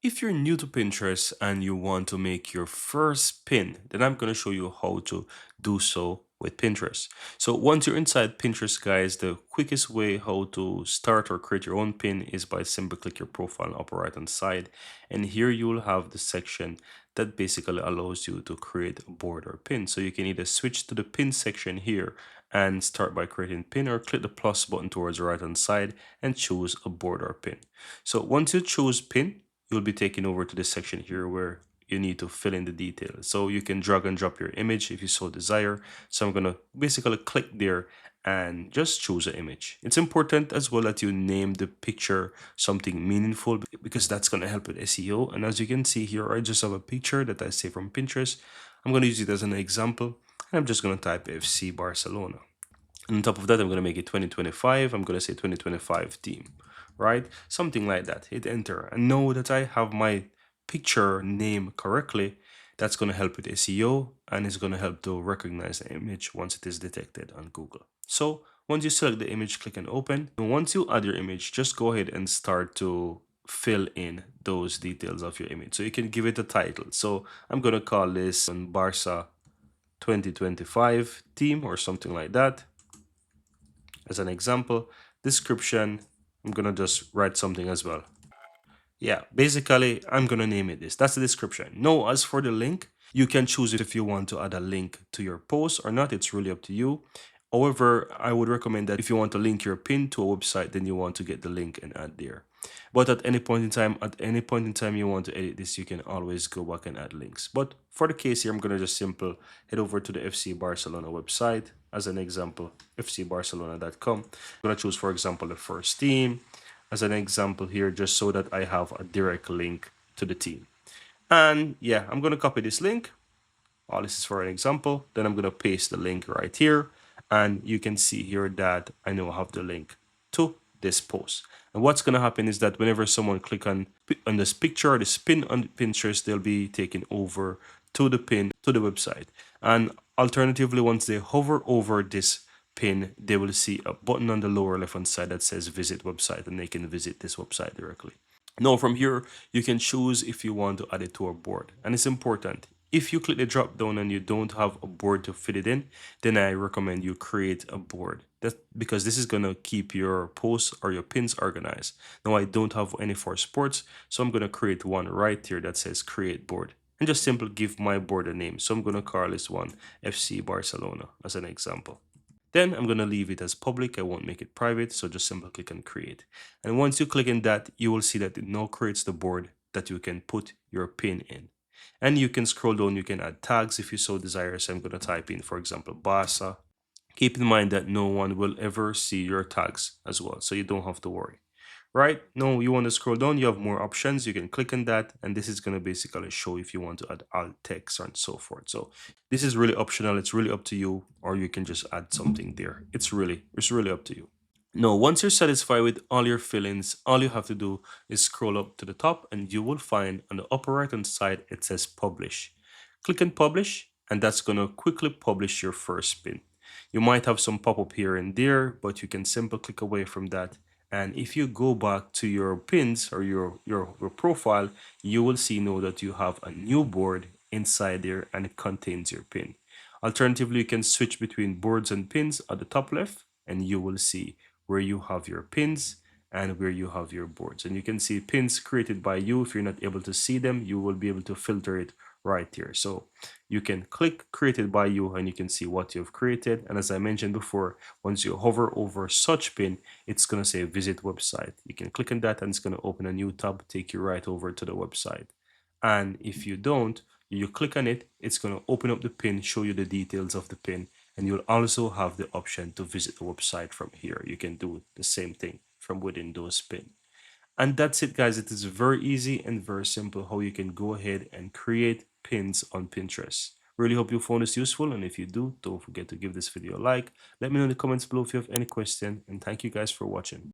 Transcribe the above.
If you're new to Pinterest and you want to make your first pin, then I'm going to show you how to do so with Pinterest. So once you're inside Pinterest, guys, the quickest way how to start or create your own pin is by simply click your profile upper right hand side. And here you'll have the section that basically allows you to create a board or pin. So you can either switch to the pin section here and start by creating pin, or click the plus button towards the right hand side and choose a board or pin. So once you choose pin, you'll be taken over to this section here where you need to fill in the details. So you can drag and drop your image if you so desire. So I'm gonna basically click there and just choose an image. It's important as well that you name the picture something meaningful, because that's gonna help with SEO. And as you can see here, I just have a picture that I saved from Pinterest. I'm gonna use it as an example, and I'm just gonna type FC Barcelona. And on top of that, I'm going to make it 2025. I'm going to say 2025 theme, right? Something like that. Hit enter and know that I have my picture name correctly. That's going to help with SEO, and it's going to help to recognize the image once it is detected on Google. So once you select the image, click and open. And once you add your image, just go ahead and start to fill in those details of your image. So you can give it a title. So I'm going to call this Barca 2025 theme or something like that. As an example, description, I'm gonna just write something as well. Yeah, basically, I'm gonna name it this. That's the description. Now, as for the link, you can choose if you want to add a link to your post or not. It's really up to you. However, I would recommend that if you want to link your pin to a website, then you want to get the link and add there. But at any point in time you want to edit this, you can always go back and add links. But for the case here, I'm gonna just simple head over to the FC Barcelona website. As an example, fcbarcelona.com. I'm gonna choose, for example, the first team as an example here, just so that I have a direct link to the team. And yeah, I'm gonna copy this link. All this is for an example. Then I'm gonna paste the link right here, and you can see here that I now have the link to this post. And what's gonna happen is that whenever someone click on this picture, this pin on Pinterest, they'll be taken over to the pin to the website. And alternatively, once they hover over this pin, they will see a button on the lower left hand side that says visit website, and they can visit this website directly. Now from here, you can choose if you want to add it to a board. And it's important. If you click the drop down and you don't have a board to fit it in, then I recommend you create a board. That's because this is going to keep your posts or your pins organized. Now I don't have any for sports, so I'm going to create one right here that says create board. And just simply give my board a name. So I'm going to call this one FC Barcelona as an example. Then I'm going to leave it as public. I won't make it private. So just simply click on create. And once you click on that, you will see that it now creates the board that you can put your pin in. And you can scroll down. You can add tags if you so desire. So I'm going to type in, for example, Barca. Keep in mind that no one will ever see your tags as well. So you don't have to worry. Right now, you want to scroll down, you have more options. You can click on that, and this is going to basically show if you want to add alt text and so forth. So this is really optional. It's really up to you, or you can just add something there. It's really up to you. Now, once you're satisfied with all your fillings, all you have to do is scroll up to the top, and you will find on the upper right hand side it says publish. Click on publish, and that's going to quickly publish your first pin. You might have some pop-up here and there, but you can simply click away from that. And if you go back to your pins or your profile, you will see now that you have a new board inside there, and it contains your pin. Alternatively, you can switch between boards and pins at the top left, and you will see where you have your pins and where you have your boards. And you can see pins created by you. If you're not able to see them, you will be able to filter it right here. So you can click created by you, and you can see what you've created. And as I mentioned before, once you hover over such pin, it's going to say visit website. You can click on that, and it's going to open a new tab, take you right over to the website. And if you don't, you click on it, it's going to open up the pin, show you the details of the pin, and you'll also have the option to visit the website from here. You can do the same thing from within those pin. And that's it, guys. It is very easy and very simple how you can go ahead and create pins on Pinterest. Really hope you found this useful, and if you do, don't forget to give this video a like. Let me know in the comments below if you have any question, and thank you guys for watching.